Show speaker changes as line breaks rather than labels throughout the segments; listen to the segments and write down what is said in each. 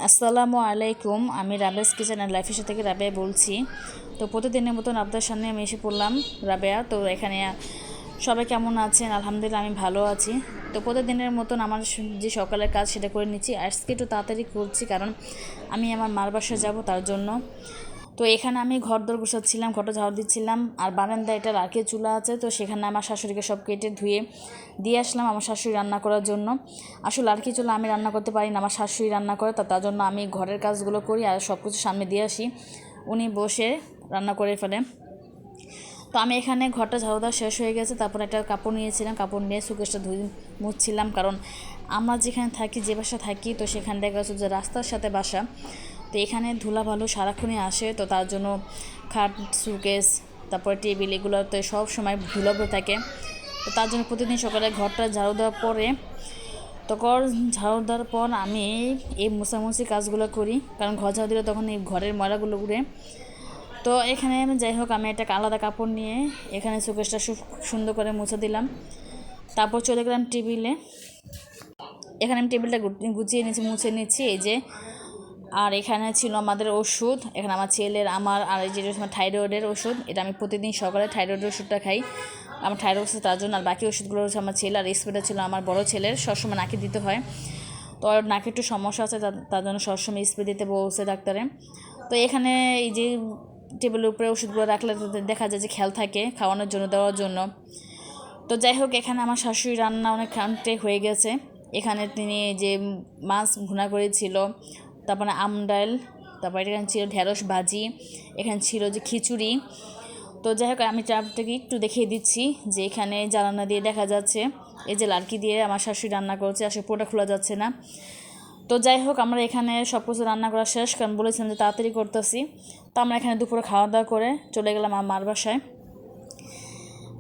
আসসালামু আলাইকুম। আমি রাবেয়াস কিচেন অ্যান্ড লাইফের থেকে রাবেয়া বলছি। তো প্রতিদিনের মতন আপনাদের সামনে আমি এসে পড়লাম রাবেয়া। তো এখানে সবাই কেমন আছেন? আলহামদুলিল্লাহ আমি ভালো আছি। তো প্রতিদিনের মতন আমার যে সকালের কাজ সেটা করে নিচ্ছি। আজকে একটু তাড়াতাড়ি করছি কারণ আমি আমার মার বাসায় যাব তার জন্য। তো এখানে আমি ঘরদোর গুছাচ্ছিলাম, ঘরটা ঝাড়ু দিচ্ছিলাম। আর বারান্দায় একটা লার্কির চুলা আছে, তো সেখানে আমার শাশুড়িকে সব কেটে ধুয়ে দিয়ে আসলাম আমার শাশুড়ি রান্না করার জন্য। আসলে লার্কি চুলা আমি রান্না করতে পারি না, আমার শাশুড়ি রান্না করে, তো তার জন্য আমি ঘরের কাজগুলো করি আর সব কিছু সামনে দিয়ে আসি, উনি বসে রান্না করে ফেলে। তো আমি এখানে ঘরটা ঝাড়ু দেওয়া শেষ হয়ে গেছে, তারপর একটা কাপড় নিয়েছিলাম, কাপড় নিয়ে সুকেশটা ধুয়ে মুছছিলাম। কারণ আমরা যেখানে থাকি, যে বাসা থাকি, তো সেখানে দেখা যাচ্ছে যে রাস্তার সাথে বাসা, তো এখানে ধুলাবালু সারাক্ষণই আসে, তো তার জন্য খাট, সুকেস, তারপরে টেবিল, এগুলোতে সব সময় ধুলাবো থাকে। তো তার জন্য প্রতিদিন সকালে ঘরটা ঝাড়ু দেওয়ার পরে, তো ঝাড়ু দেওয়ার পর আমি এই মোছামুছি কাজগুলো করি, কারণ ঘর ঝাড়ু দিলে তখন এই ঘরের ময়লাগুলো উড়ে। তো এখানে যাই হোক, আমি একটা আলাদা কাপড় নিয়ে এখানে সুকেশটা সুন্দর করে মুছে দিলাম। তারপর চলে গেলাম টেবিলে। এখানে আমি টেবিলটা গুছিয়ে নিচ্ছি, মুছে নিচ্ছি, এই যে। আর এখানে ছিল আমাদের ওষুধ, এখানে আমার ছেলের, আমার, আর এই যে থাইরয়েডের ওষুধ, এটা আমি প্রতিদিন সকালে থাইরয়েডের ওষুধটা খাই। আমার থাইরয়েড ওষুধ তার জন্য, আর বাকি ওষুধগুলো হচ্ছে আমার ছেলে। আর স্প্রেটা ছিল আমার বড় ছেলের, সবসময় নাকে দিতে হয়, তো ওর নাকে একটু সমস্যা আছে, তার জন্য সবসময় স্প্রে দিতে বলছে ডাক্তারে। তো এখানে এই যে টেবিলের উপরে ওষুধগুলো রাখলে দেখা যায় যে খেয়াল থাকে খাওয়ানোর জন্য, দেওয়ার জন্য। তো যাই হোক, এখানে আমার শাশুড়ি রান্না অনেক খানটে হয়ে গেছে। এখানে তিনি যে মাছ ভুনা করেছিল, তারপরে আমডাল, তারপরে এখানে ছিল ঢেঁড়স ভাজি, এখানে ছিল যে খিচুড়ি। তো যাই হোক, আমি চাপটাকে একটু দেখিয়ে দিচ্ছি যে এখানে জ্বালানা দিয়ে দেখা যাচ্ছে এই যে লাড়কি দিয়ে আমার শাশুড়ি রান্না করছে, আসলে পুরোটা খোলা যাচ্ছে না। তো যাই হোক, আমরা এখানে সব কিছু রান্না করা শেষ, কারণ বলেছিলাম যে তাড়াতাড়ি করতেছি। তো আমরা এখানে দুপুরে খাওয়া দাওয়া করে চলে গেলাম আমার মার বাসায়।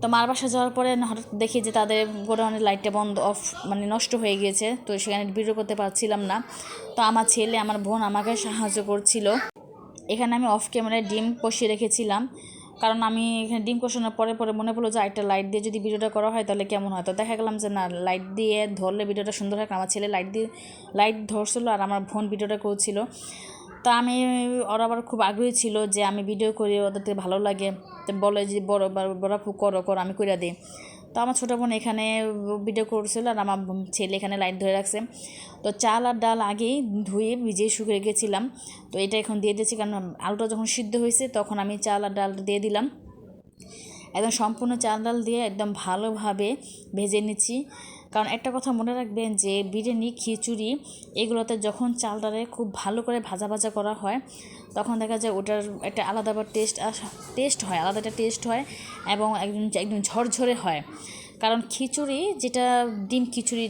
তো মার বাসায় যাওয়ার পরে হঠাৎ দেখি যে তাদের গোডাউনের লাইটটা বন্ধ, অফ, মানে নষ্ট হয়ে গিয়েছে, তো সেখানে ভিডিও করতে পারছিলাম না। তো আমার ছেলে, আমার বোন আমাকে সাহায্য করছিল। এখানে আমি অফ ক্যামেরায় ডিম কষিয়ে রেখেছিলাম, কারণ আমি এখানে ডিম কষানোর পরে পরে মনে পড়লো যে একটা লাইট দিয়ে যদি ভিডিওটা করা হয় তাহলে কেমন হয়। তো দেখা গেলাম যে না, লাইট দিয়ে ধরলে ভিডিওটা সুন্দর হয়। আমার ছেলে লাইট ধরছিল আর আমার বোন ভিডিওটা করছিল। তা আমি, ওরা আবার খুব আগ্রহী ছিল যে আমি ভিডিও করি, ওদেরকে ভালো লাগে, তো বলে যে বড় খুব করো করো, আমি করে দিই। তো আমার ছোটো বোন এখানে ভিডিও করছিল আর আমার ছেলে এখানে লাইট ধরে রাখছে। তো চাল আর ডাল আগেই ধুয়ে ভিজিয়ে শুকিয়ে রেখেছিলাম, তো এটা এখন দিয়ে দিয়েছি, কারণ আলুটা যখন সিদ্ধ হয়েছে তখন আমি চাল আর ডাল দিয়ে দিলাম। একদম সম্পূর্ণ চাল ডাল দিয়ে একদম ভালোভাবে ভেজে নিচ্ছি। কারণ একটা কথা মনে রাখবেন যে বিরিয়ানি, খিচুড়ি, এগুলোতে যখন চাল ডালে খুব ভালো করে ভাজা ভাজা করা হয়, তখন দেখা যায় ওটার একটা আলাদা টেস্ট হয়, আলাদা একটা টেস্ট হয়, এবং একদম ঝরঝরে হয়। কারণ খিচুড়ি যেটা, ডিম খিচুড়ি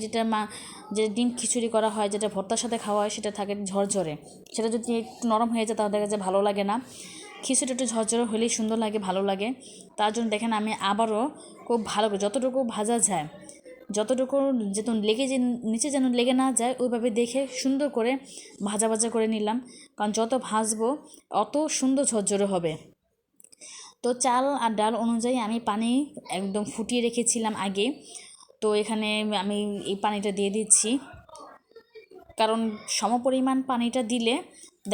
যে ডিম খিচুড়ি করা হয়, যেটা ভর্তার সাথে খাওয়া হয়, সেটা থাকে ঝরঝরে। সেটা যদি একটু নরম হয়ে যায় তাহলে দেখা যায় ভালো লাগে না। খিচুড়ি একটু ঝরঝরে হলেই সুন্দর লাগে, ভালো লাগে। তার জন্য দেখেন আমি আবারও খুব ভালো করে, যতটুকু ভাজা যায়, যতটুকু যেন নিচে যেন লেগে না যায়, ওইভাবে দেখে সুন্দর করে ভাজা ভাজা করে নিলাম। কারণ যত ভাজবো অত সুন্দর ঝরঝরে হবে। তো চাল আর ডাল অনুযায়ী আমি পানি একদম ফুটিয়ে রেখেছিলাম আগে। তো এখানে আমি এই পানিটা দিয়ে দিচ্ছি, কারণ সমপরিমাণ পানিটা দিলে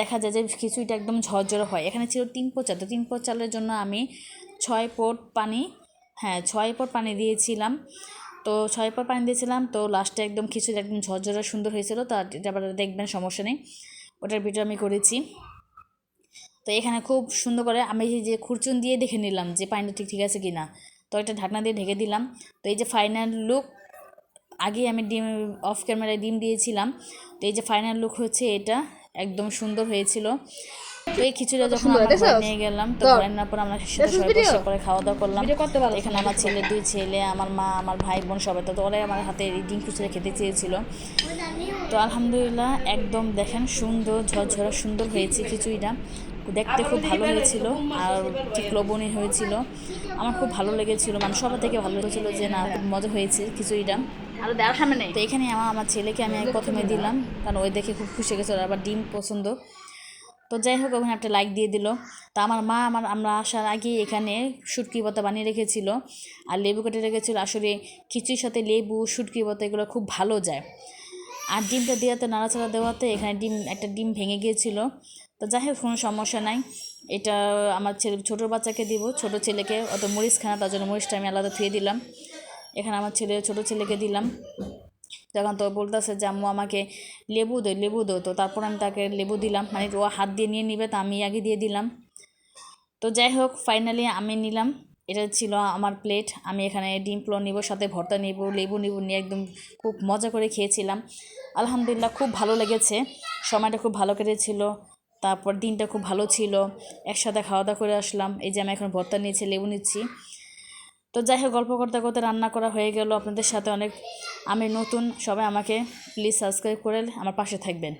দেখা যায় যে খিচুড়িটা একদম ঝরঝরে হয়। এখানে ছিল 3 পট চাল, তো 3 পট চালের জন্য আমি 6 পট পানি, হ্যাঁ 6 পট পানি দিয়েছিলাম। তো 6 পট পানি দিয়েছিলাম, তো লাস্টে একদম খিচুড়ি একদম ঝরঝরে সুন্দর হয়েছিল। তো এটা আবার দেখবেন, সমস্যা নেই, ওটার ভিডিও আমি করেছি। তো এখানে খুব সুন্দর করে আমি যে খুরচুন দিয়ে দেখে নিলাম যে পানিটা ঠিক আছে কি না। তো এটা ঢাকনা দিয়ে ঢেকে দিলাম। তো এই যে ফাইনাল লুক, আগে আমি ডিম, অফ ক্যামেরায় ডিম দিয়েছিলাম, তো এই যে ফাইনাল লুক হচ্ছে এটা, একদম সুন্দর হয়েছিল। তো এই খিচুড়িটা যখন আমরা ঘরে নিয়ে গেলাম, তো ঘরে নেওয়ার পর আমরা সাথে সবাই বসে পরে খাওয়া দাওয়া করলাম। এখানে আমার ছেলে, 2 ছেলে, আমার মা, আমার ভাই বোন সবাই, তো ওরাই আমার হাতে এই ডিম খিচুড়ি খেতে চেয়েছিল। তো আলহামদুলিল্লাহ একদম দেখেন সুন্দর ঝরঝরা সুন্দর হয়েছে খিচুড়িটা, দেখতে খুব ভালো হয়েছিল আর ঠিক লবণীয় হয়েছিল। আমার খুব ভালো লেগেছিল, মানে সবার থেকে ভালো লেগেছিলো যে না, খুব মজা হয়েছে খিচুড়িটা। তো এখানে আমার ছেলেকে আমি প্রথমে দিলাম, কারণ ওই দেখে খুব খুশি গেছিলো, আবার ডিম পছন্দ। তো যাই হোক, ওখানে একটা লাইক দিয়ে দিল। তা আমার মা, আমরা আসার আগে এখানে শুটকি ভর্তা বানিয়ে রেখেছিল আর লেবু কেটে রেখেছিল। আসলে খিচুড়ির সাথে লেবু, শুটকি ভর্তা এগুলো খুব ভালো যায়। আর ডিমটা দেওয়াতে নাড়াচাড়া দেওয়াতে এখানে একটা ডিম ভেঙে গিয়েছিল। তো যাই হোক কোনো সমস্যা নাই, এটা আমার ছোটো বাচ্চাকে দিব, ছোটো ছেলেকে অত মরিচ খানা, তার জন্য মরিচটা আমি আলাদা ধুয়ে দিলাম। এখানে আমার ছোটো ছেলেকে দিলাম। তখন তো বলতেছে যে আম্মু আমাকে লেবু দো, তো তারপর আমি তাকে লেবু দিলাম, মানে ও হাত দিয়ে নিয়ে নিবে, তো আমি আগে দিয়ে দিলাম। তো যাই হোক ফাইনালি আমি নিলাম, এটা ছিল আমার প্লেট। আমি এখানে ডিম পোলাও নিব, সাথে ভর্তা নিব, লেবু নিব, নিয়ে একদম খুব মজা করে খেয়েছিলাম। আলহামদুলিল্লাহ খুব ভালো লেগেছে, সময়টা খুব ভালো কেটেছিল, তারপর দিনটা খুব ভালো ছিল, একসাথে খাওয়া দাওয়া করে আসলাম। এই যে আমি এখন ভর্তা নিয়েছি, লেবু নিচ্ছি। তো যাই হোক গল্প করতে করতে রান্না করা হয়ে গেল আপনাদের সাথে অনেক। আমি নতুন, সবাই আমাকে প্লিজ সাবস্ক্রাইব করে আমার পাশে থাকবেন।